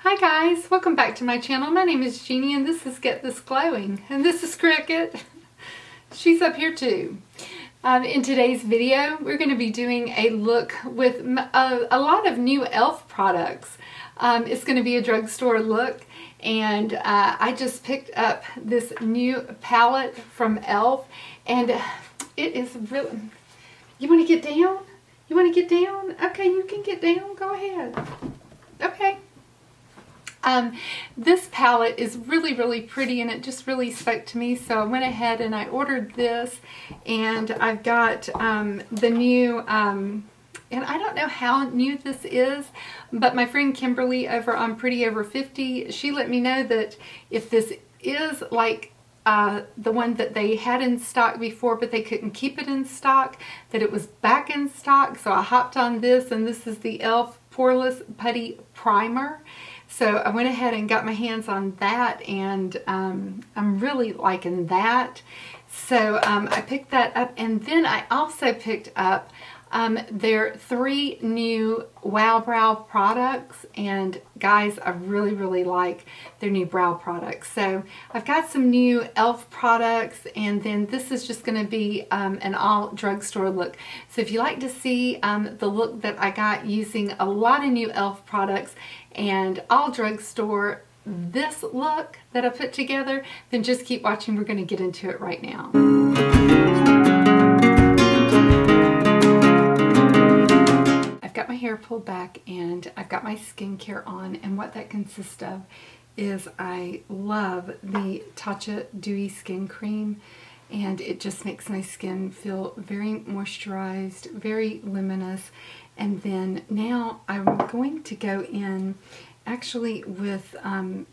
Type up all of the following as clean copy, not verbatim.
Hi guys, welcome back to my channel. My name is Jeannie and this is Get This Glowing. And this is Cricket. She's up here too. In today's video, we're going to be doing a look with a lot of new e.l.f. products. It's going to be a drugstore look, and I just picked up this new palette from e.l.f. and it is really... You want to get down? You want to get down? Okay, you can get down. Go ahead. Okay. This palette is really pretty and it just really spoke to me, so I went ahead and I ordered this, and I've got the new, and I don't know how new this is, but my friend Kimberly over on Pretty Over 50, she let me know that if this is like the one that they had in stock before but they couldn't keep it in stock, that it was back in stock. So I hopped on this, and this is the e.l.f. Poreless Putty Primer. So I went ahead and got my hands on that, and I'm really liking that. So I picked that up, and then I also picked up their 3 new Wow Brow products. And guys, I really like their new brow products. So I've got some new e.l.f. products, and then this is just going to be an all drugstore look. So if you like to see the look that I got using a lot of new e.l.f. products and all drugstore, this look that I put together, then just keep watching. We're going to get into it right now. I've got my hair pulled back and I've got my skincare on, and what that consists of is I love the TATCHA Dewy Skin Cream, and it just makes my skin feel very moisturized, very luminous. And then now I'm going to go in actually with, I'm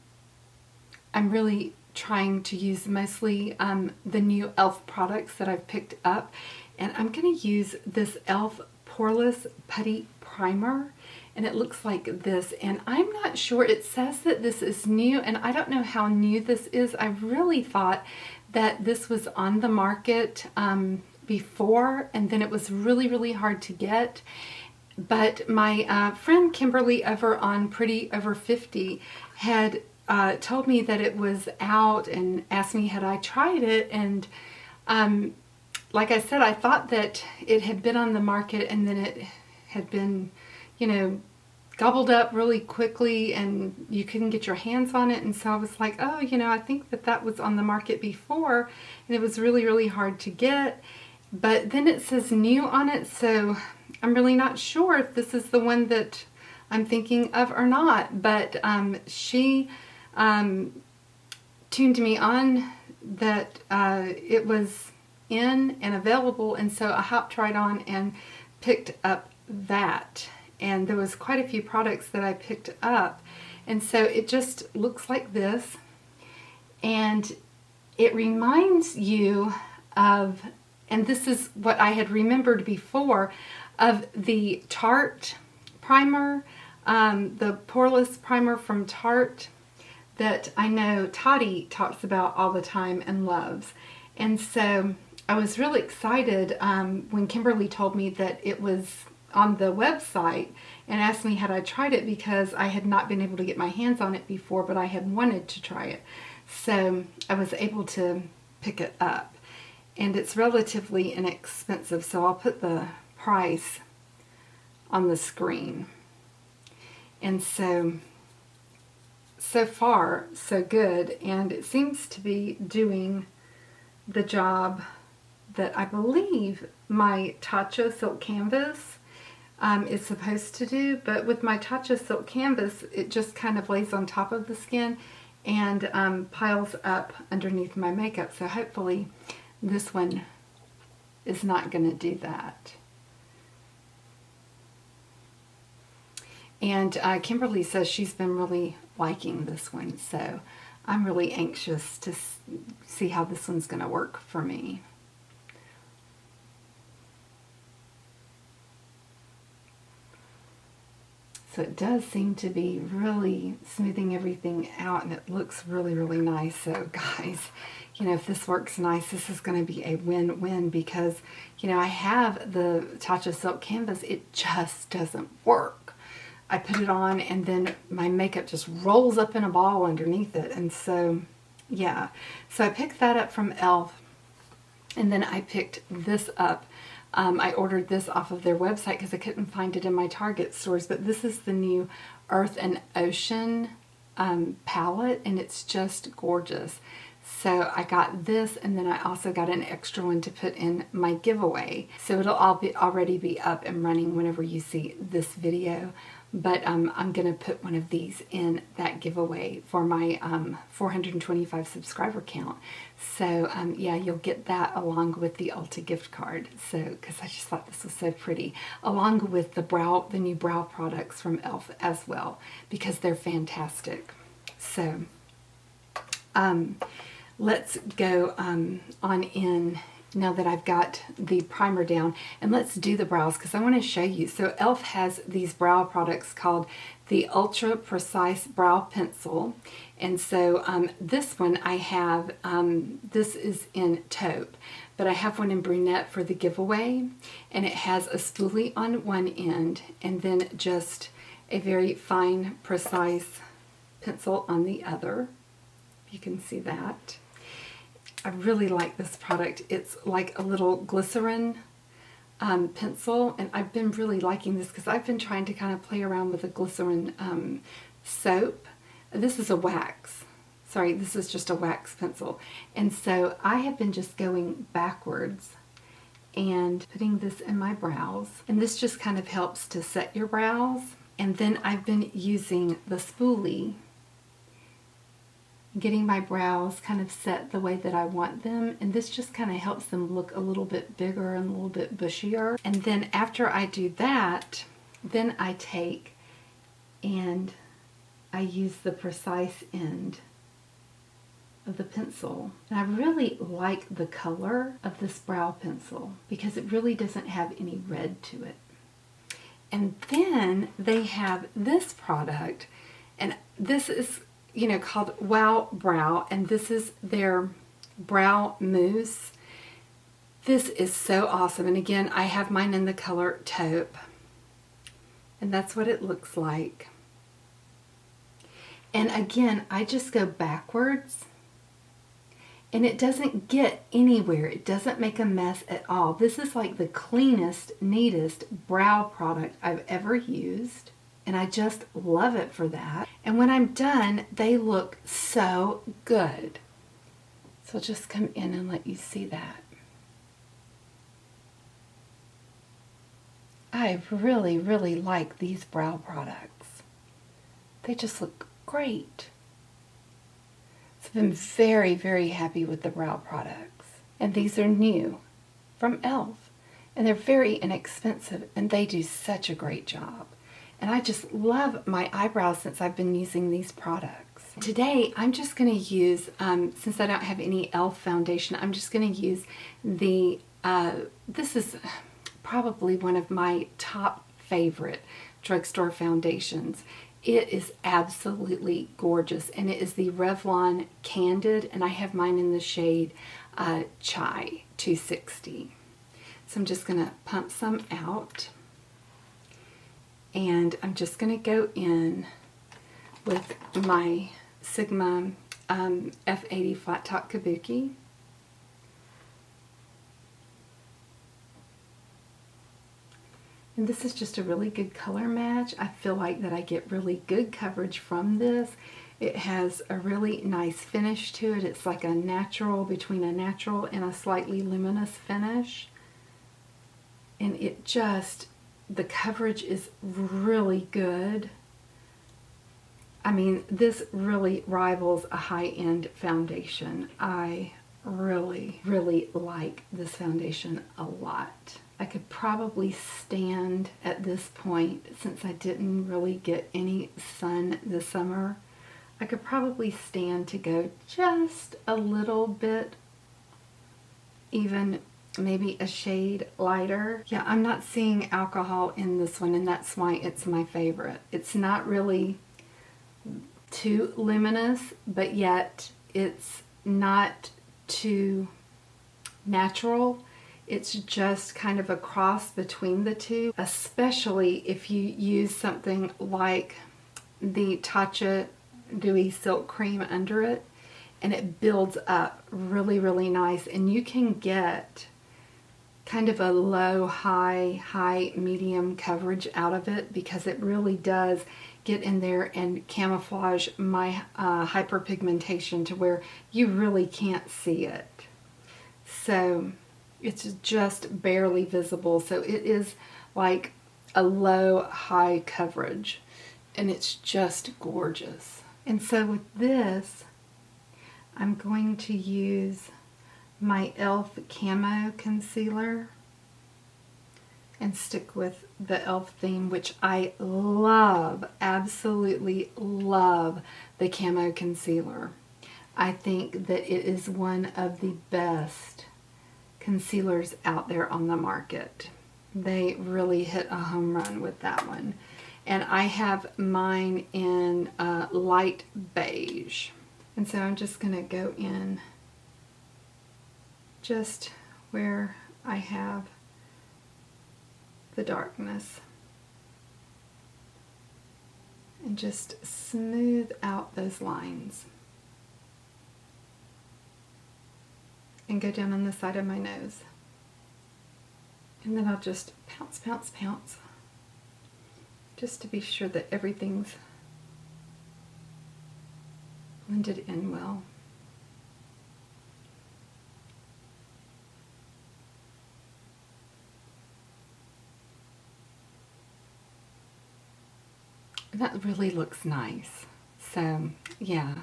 really trying to use mostly the new e.l.f. products that I've picked up, and I'm going to use this e.l.f. Poreless Putty Primer, and it looks like this. And I'm not sure, it says that this is new, and I don't know how new this is. I really thought that this was on the market before, and then it was really hard to get. But my friend Kimberly over on Pretty Over 50 had told me that it was out and asked me had I tried it, and like I said, I thought that it had been on the market and then it had been, you know, gobbled up really quickly and you couldn't get your hands on it. And so I was like, oh, you know, I think that that was on the market before and it was really hard to get. But then it says new on it, so I'm really not sure if this is the one that I'm thinking of or not. But she tuned me on that it was in and available, and so I hopped right on and picked up that. And there was quite a few products that I picked up, and so it just looks like this, and it reminds you of, and this is what I had remembered before, of the Tarte primer, the Poreless primer from Tarte that I know Toddy talks about all the time and loves. And so I was really excited when Kimberly told me that it was on the website and asked me had I tried it, because I had not been able to get my hands on it before, but I had wanted to try it. So I was able to pick it up. And it's relatively inexpensive, so I'll put the price on the screen. And so far, so good. And it seems to be doing the job that I believe my TATCHA Silk Canvas is supposed to do. But with my TATCHA Silk Canvas, it just kind of lays on top of the skin and piles up underneath my makeup. So hopefully this one is not going to do that. And Kimberly says she's been really liking this one, so I'm really anxious to see how this one's going to work for me. So it does seem to be really smoothing everything out, and it looks really nice. So guys, you know, if this works nice, this is going to be a win-win, because, you know, I have the TATCHA Silk Canvas. It just doesn't work. I put it on and then my makeup just rolls up in a ball underneath it. And so, yeah. So I picked that up from e.l.f. and then I picked this up. I ordered this off of their website because I couldn't find it in my Target stores, but this is the new Earth and Ocean palette, and it's just gorgeous. So I got this, and then I also got an extra one to put in my giveaway. So it'll already be up and running whenever you see this video. But I'm going to put one of these in that giveaway for my 425 subscriber count. So yeah, you'll get that along with the Ulta gift card. So, because I just thought this was so pretty, along with the new brow products from e.l.f. as well, because they're fantastic. So let's go on in now that I've got the primer down, and let's do the brows because I want to show you. So e.l.f. has these brow products called the Ultra Precise Brow Pencil, and so this one I have, this is in taupe, but I have one in brunette for the giveaway, and it has a spoolie on one end and then just a very fine, precise pencil on the other. You can see that. I really like this product. It's like a little glycerin pencil, and I've been really liking this because I've been trying to kind of play around with a glycerin soap. This is a wax. Sorry, this is just a wax pencil. And so I have been just going backwards and putting this in my brows. And this just kind of helps to set your brows. And then I've been using the spoolie, getting my brows kind of set the way that I want them, and this just kind of helps them look a little bit bigger and a little bit bushier. And then after I do that, then I take and I use the precise end of the pencil. And I really like the color of this brow pencil because it really doesn't have any red to it. And then they have this product, and this is called Wow Brow, and this is their brow mousse. This is so awesome, and again, I have mine in the color taupe, and that's what it looks like. And again, I just go backwards, and it doesn't get anywhere. It doesn't make a mess at all. This is like the cleanest, neatest brow product I've ever used. And I just love it for that. And when I'm done, they look so good. So I'll just come in and let you see that. I really, really like these brow products. They just look great. So I've been very, very happy with the brow products. And these are new from e.l.f. And they're very inexpensive, and they do such a great job. And I just love my eyebrows since I've been using these products. Today, I'm just going to use, since I don't have any e.l.f. foundation, I'm just going to use the, this is probably one of my top favorite drugstore foundations. It is absolutely gorgeous, and it is the Revlon Candid, and I have mine in the shade Chai 260. So I'm just going to pump some out. And I'm just going to go in with my Sigma F80 Flat Top Kabuki. And this is just a really good color match. I feel like that I get really good coverage from this. It has a really nice finish to it. It's like a natural, between a natural and a slightly luminous finish. And it just, the coverage is really good. I mean, this really rivals a high-end foundation. I really, really like this foundation a lot. I could probably stand at this point, since I didn't really get any sun this summer, I could probably stand to go just a little bit, even maybe a shade lighter. Yeah, I'm not seeing alcohol in this one, and that's why it's my favorite. It's not really too luminous, but yet it's not too natural. It's just kind of a cross between the two, especially if you use something like the TATCHA Dewy Silk Cream under it, and it builds up really, really nice. And you can get kind of a low, high, medium coverage out of it, because it really does get in there and camouflage my hyperpigmentation to where you really can't see it. So it's just barely visible. So it is like a low, high coverage, and it's just gorgeous. And so with this, I'm going to use my e.l.f. Camo Concealer and stick with the e.l.f. theme, which I love, absolutely love the Camo Concealer. I think that it is one of the best concealers out there on the market. They really hit a home run with that one. And I have mine in light beige. And so I'm just going to go in just where I have the darkness and just smooth out those lines. And go down on the side of my nose. And then I'll just pounce, pounce, pounce, just to be sure that everything's blended in well. That really looks nice. So, yeah.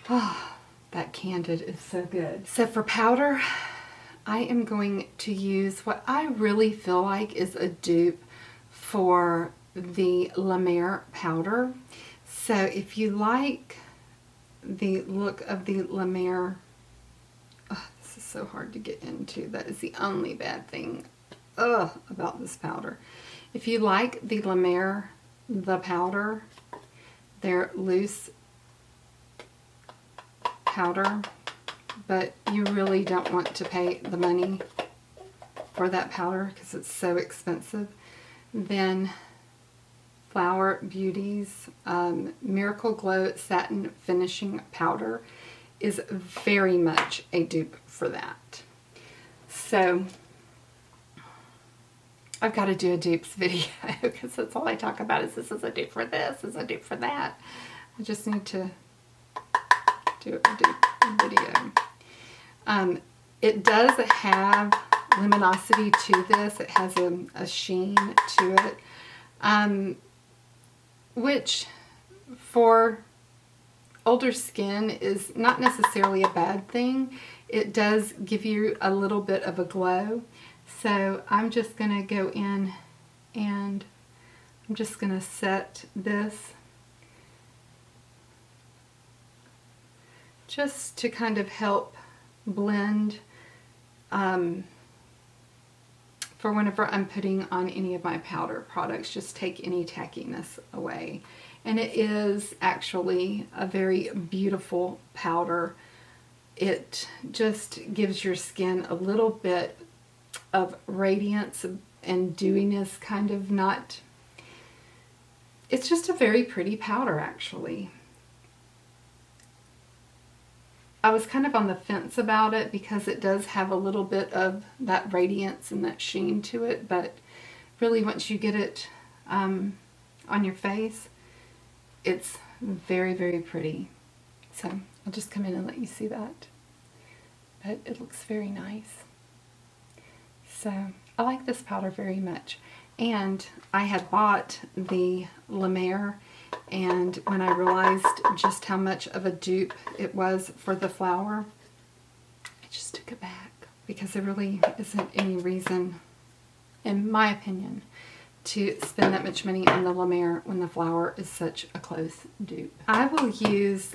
Oh, that Candid is so good. So for powder, I am going to use what I really feel like is a dupe for the La Mer powder. So if you like the look of the La Mer, oh, this is so hard to get into. That is the only bad thing about this powder. If you like the La Mer, the powder, their loose powder, but you really don't want to pay the money for that powder because it's so expensive, then Flower Beauty's Miracle Glow Satin Finishing Powder is very much a dupe for that. So I've got to do a dupes video because that's all I talk about is this is a dupe for this, this is a dupe for that. I just need to do a dupe video. It does have luminosity to this. It has a sheen to it, which for older skin is not necessarily a bad thing. It does give you a little bit of a glow. So I'm just going to go in and I'm just going to set this just to kind of help blend for whenever I'm putting on any of my powder products, just take any tackiness away. And it is actually a very beautiful powder. It just gives your skin a little bit of radiance and dewiness, kind of not, it's just a very pretty powder actually. I was kind of on the fence about it because it does have a little bit of that radiance and that sheen to it, but really once you get it on your face, it's very, very pretty. So I'll just come in and let you see that. But it looks very nice. So I like this powder very much. And I had bought the La Mer, and when I realized just how much of a dupe it was for the flower, I just took it back because there really isn't any reason, in my opinion, to spend that much money on the La Mer when the flower is such a close dupe. I will use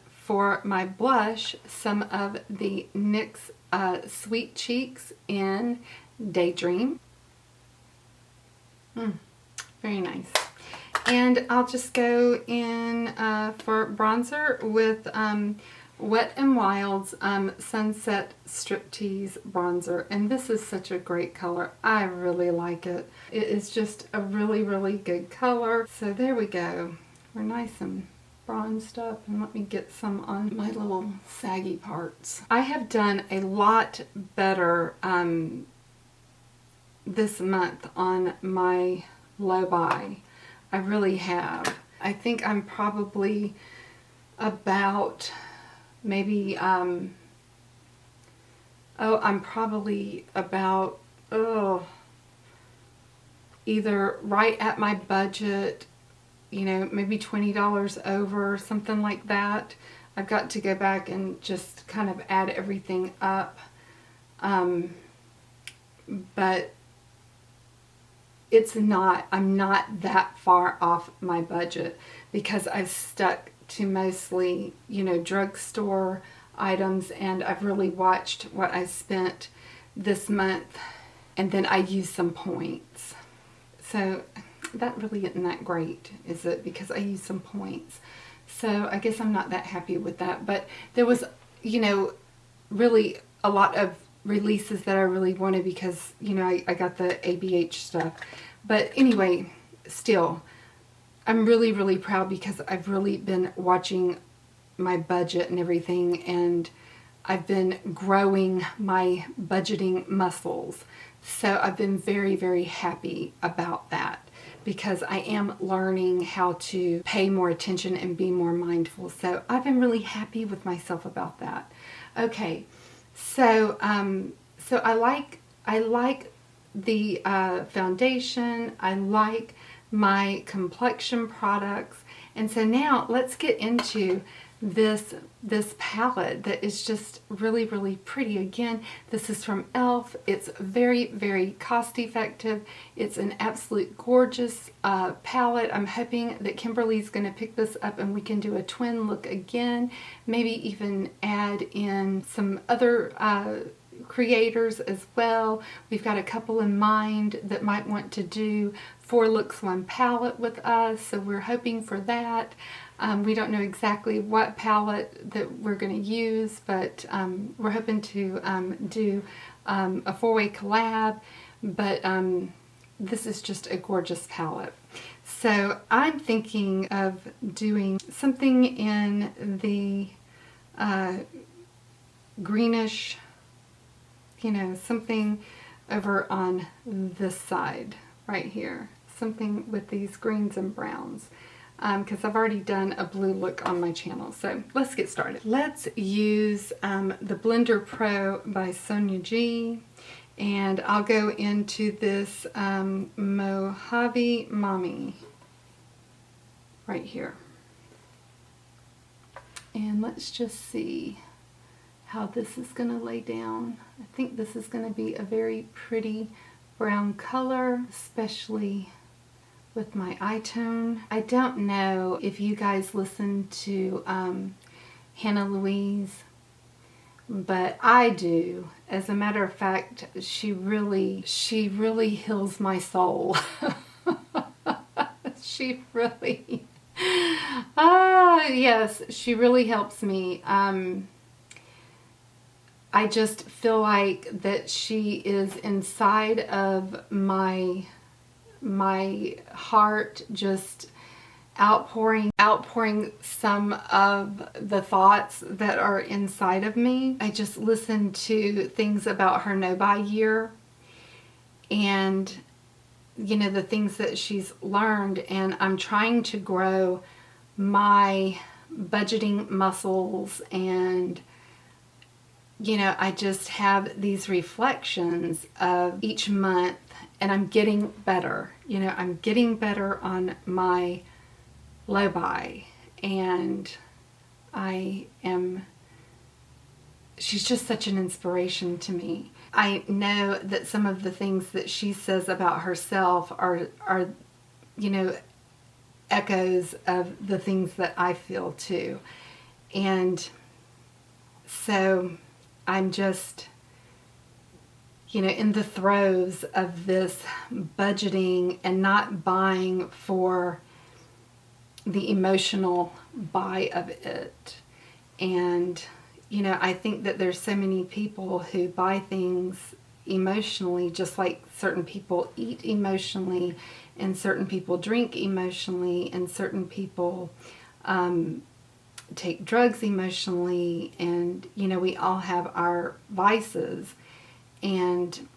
for my blush some of the NYX Sweet Cheeks in Daydream. Very nice. And I'll just go in for bronzer with Wet n Wild's Sunset Striptease Bronzer, and this is such a great color. I really like it. It is just a really, really good color. So there we go. We're nice and bronzed up, and let me get some on my little saggy parts. I have done a lot better this month on my low buy. I really have. I think I'm probably about maybe I'm probably about either right at my budget, you know, maybe $20 over, something like that. I've got to go back and just kind of add everything up, but I'm not that far off my budget because I've stuck to mostly, you know, drugstore items, and I've really watched what I spent this month, and then I used some points. So that really isn't that great, is it? Because I used some points. So I guess I'm not that happy with that. But there was, you know, really a lot of releases that I really wanted because, you know, I got the ABH stuff. But anyway, still, I'm really, really proud because I've really been watching my budget and everything, and I've been growing my budgeting muscles. So I've been very, very happy about that because I am learning how to pay more attention and be more mindful. So I've been really happy with myself about that. Okay, so so I like the foundation. I like my complexion products, and so now let's get into this palette that is just really, really pretty. Again, this is from e.l.f. It's very, very cost effective. It's an absolute gorgeous palette. I'm hoping that Kimberly's going to pick this up and we can do a twin look again, maybe even add in some other creators as well. We've got a couple in mind that might want to do 4 looks 1 palette with us, so we're hoping for that. We don't know exactly what palette that we're going to use, but we're hoping to do a 4-way collab, but this is just a gorgeous palette. So I'm thinking of doing something in the greenish, you know, something over on this side right here, something with these greens and browns, because I've already done a blue look on my channel. So let's get started. Let's use the Blender Pro by Sonia G, and I'll go into this Mojave Mommy right here, and let's just see how this is going to lay down. I think this is going to be a very pretty brown color, especially with my eye tone. I don't know if you guys listen to Hannah Louise, but I do. As a matter of fact, she really heals my soul. She really, yes, she really helps me. I just feel like that she is inside of my heart, just outpouring some of the thoughts that are inside of me. I just listened to things about her no-buy year and, you know, the things that she's learned, and I'm trying to grow my budgeting muscles, and you know, I just have these reflections of each month, and I'm getting better. You know, I'm getting better on my low buy, and she's just such an inspiration to me. I know that some of the things that she says about herself are you know, echoes of the things that I feel too. And so I'm just, you know, in the throes of this budgeting and not buying for the emotional buy of it. And, you know, I think that there's so many people who buy things emotionally, just like certain people eat emotionally, and certain people drink emotionally, and certain people take drugs emotionally, and, you know, we all have our vices. And,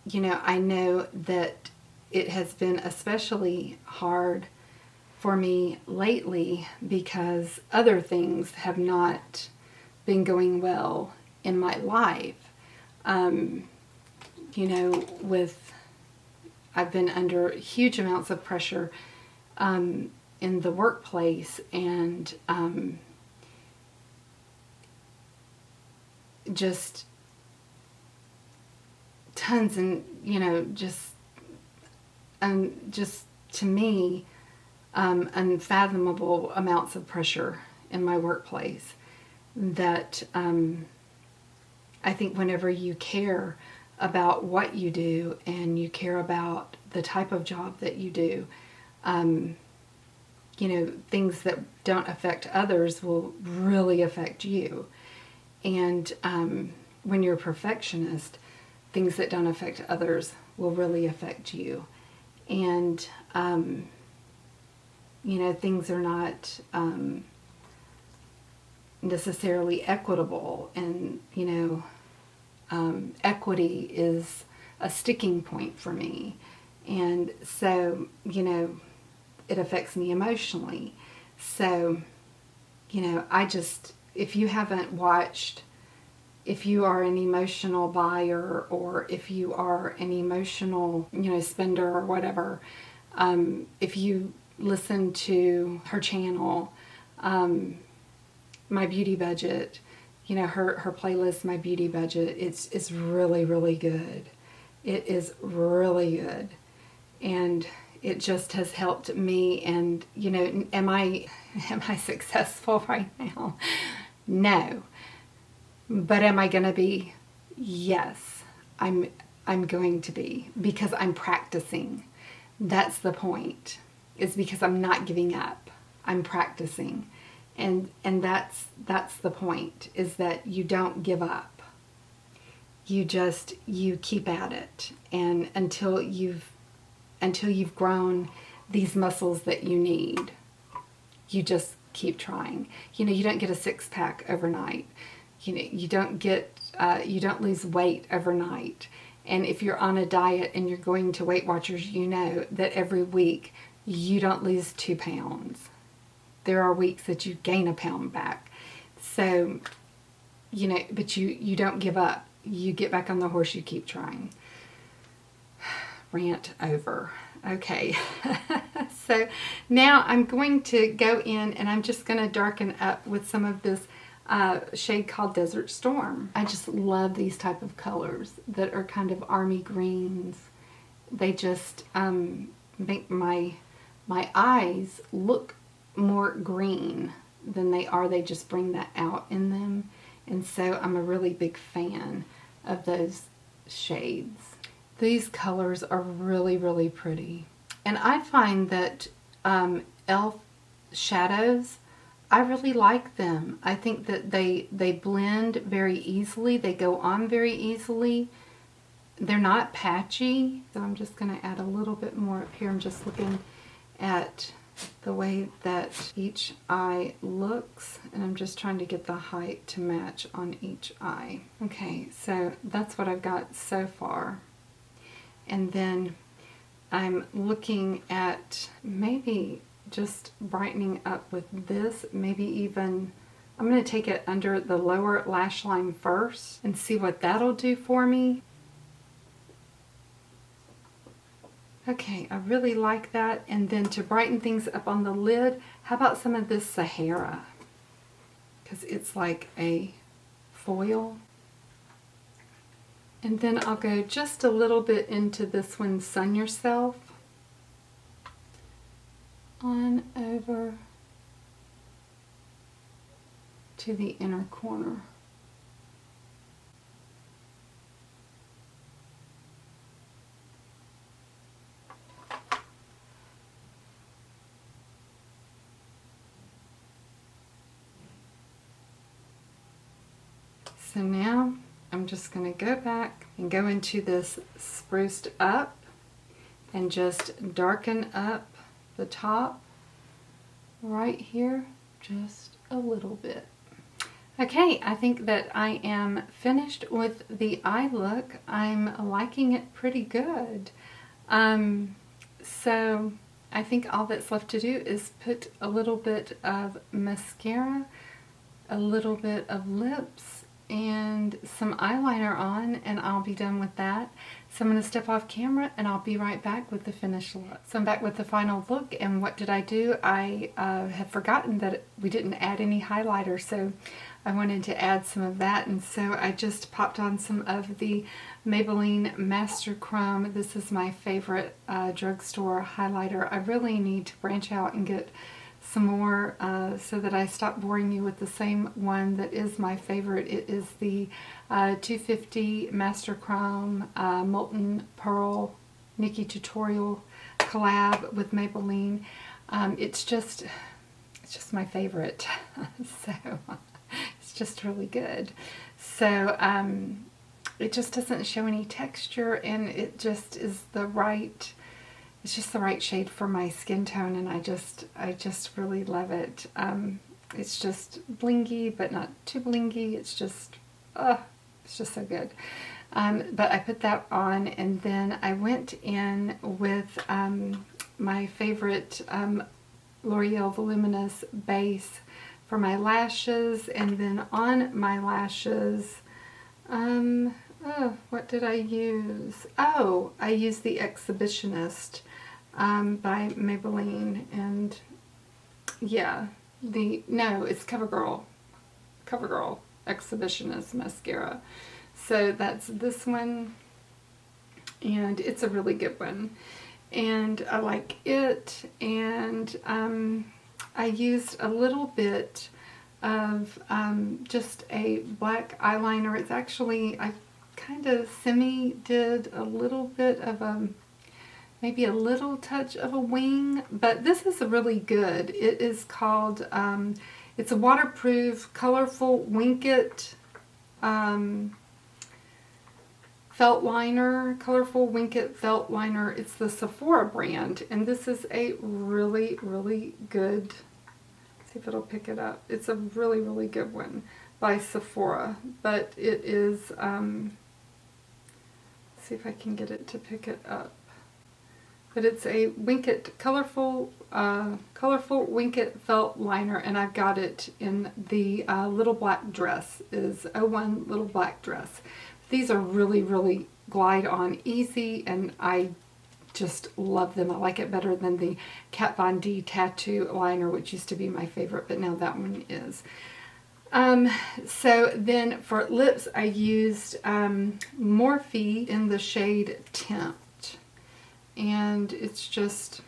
you know, I know that it has been especially hard for me lately because other things have not been going well in my life. You know, I've been under huge amounts of pressure in the workplace, and just tons, and, you know, just to me, unfathomable amounts of pressure in my workplace that I think whenever you care about what you do and you care about the type of job that you do, you know, things that don't affect others will really affect you. And when you're a perfectionist, things that don't affect others will really affect you. And you know, things are not necessarily equitable, and, you know, equity is a sticking point for me. And so, you know, it affects me emotionally. So, you know, if you haven't watched, if you are an emotional buyer, or if you are an emotional, you know, spender or whatever, if you listen to her channel, My Beauty Budget, you know, her playlist, My Beauty Budget, it's really, really good. It is really good. And it just has helped me. And, you know, am I successful right now? No. But am I going to be? Yes. I'm going to be, because I'm practicing. That's the point. It's because I'm not giving up. I'm practicing. And that's the point, is that you don't give up. You keep at it, and until you've grown these muscles that you need, you just keep trying. You know, you don't get a six-pack overnight. You know, you don't lose weight overnight. And if you're on a diet and you're going to Weight Watchers, you know that every week you don't lose 2 pounds. There are weeks that you gain a pound back. So, you know, but you don't give up. You get back on the horse, you keep trying. Rant over. Okay. So now I'm going to go in and I'm just going to darken up with some of this shade called Desert Storm. I just love these type of colors that are kind of army greens. They just make my eyes look more green than they are. They just bring that out in them. And so I'm a really big fan of those shades. These colors are really, really pretty. And I find that e.l.f. shadows, I really like them. I think that they blend very easily. They go on very easily. They're not patchy. So I'm just going to add a little bit more up here. I'm just looking at the way that each eye looks, and I'm just trying to get the height to match on each eye. Okay, so that's what I've got so far. And then I'm looking at maybe just brightening up with this, maybe even, I'm going to take it under the lower lash line first and see what that'll do for me. Okay, I really like that. And then to brighten things up on the lid, how about some of this SEPHORA? Because it's like a foil. And then I'll go just a little bit into this one, Sun Yourself, on over to the inner corner. So now I'm just going to go back and go into this spruced up and just darken up the top right here just a little bit. Okay, I think that I am finished with the eye look. I'm liking it pretty good. So I think all that's left to do is put a little bit of mascara, a little bit of lips, and some eyeliner on, and I'll be done with that. So I'm going to step off camera and I'll be right back with the finished look. So I'm back with the final look, and what did I do? I had forgotten that we didn't add any highlighter, so I wanted to add some of that, and so I just popped on some of the Maybelline Master Chrome. This is my favorite drugstore highlighter. I really need to branch out and get some more so that I stop boring you with the same one that is my favorite. It is the 250 Master Chrome Molten Pearl Nikki Tutorial collab with Maybelline. It's just my favorite. So it's just really good. So it just doesn't show any texture, and it just is the right, it's just the right shade for my skin tone, and I just really love it. It's just blingy, but not too blingy. It's just so good. But I put that on, and then I went in with my favorite L'Oreal Voluminous base for my lashes, and then on my lashes, what did I use? Oh, I used the Exhibitionist by Maybelline, and yeah, it's CoverGirl Exhibitionist mascara. So that's this one, and it's a really good one, and I like it. And I used a little bit of just a black eyeliner. It's actually, I kind of did a little bit of maybe a little touch of a wing, but this is really good. It is called, it's a waterproof, colorful Winkit felt liner, colorful Winkit felt liner. It's the SEPHORA brand, and this is a really, really good, see if it'll pick it up. It's a really, really good one by SEPHORA, but it is, see if I can get it to pick it up. But it's a Winkit, colorful Winkit felt liner, and I've got it in the little black dress, is 01 little black dress. These are really, really glide on easy, and I just love them. I like it better than the Kat Von D tattoo liner, which used to be my favorite, but now that one is. So then for lips, I used Morphe in the shade Tempt, and it's just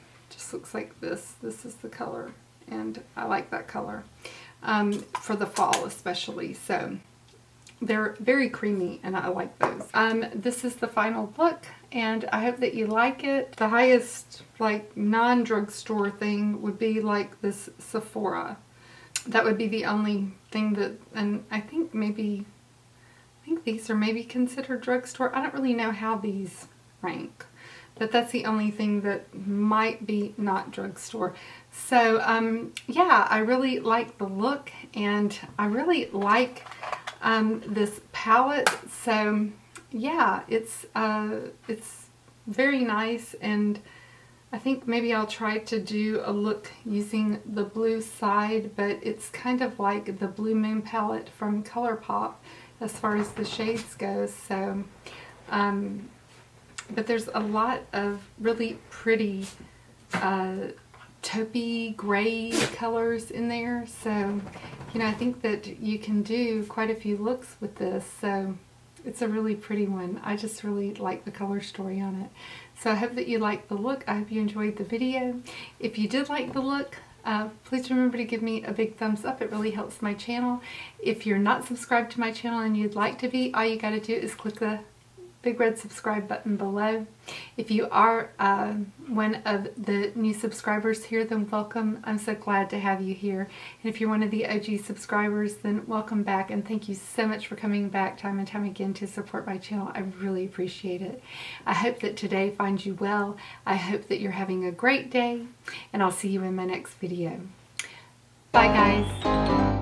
looks like this. This is the color, and I like that color for the fall especially. So they're very creamy, and I like those. This is the final look, and I hope that you like it. The highest, like, non-drugstore thing would be like this SEPHORA. That would be the only thing that, and I think these are maybe considered drugstore. I don't really know how these rank, but that's the only thing that might be not drugstore. So yeah, I really like the look, and I really like this palette. So yeah, it's very nice, and I think maybe I'll try to do a look using the blue side, but it's kind of like the Blue Moon palette from ColourPop as far as the shades go. So but there's a lot of really pretty taupey gray colors in there, so you know, I think that you can do quite a few looks with this. So it's a really pretty one. I just really like the color story on it. So I hope that you liked the look. I hope you enjoyed the video. If you did like the look, please remember to give me a big thumbs up. It really helps my channel. If you're not subscribed to my channel and you'd like to be, all you got to do is click the big red subscribe button below. If you are one of the new subscribers here, then welcome. I'm so glad to have you here. And if you're one of the OG subscribers, then welcome back, and thank you so much for coming back time and time again to support my channel. I really appreciate it. I hope that today finds you well. I hope that you're having a great day, and I'll see you in my next video. Bye guys.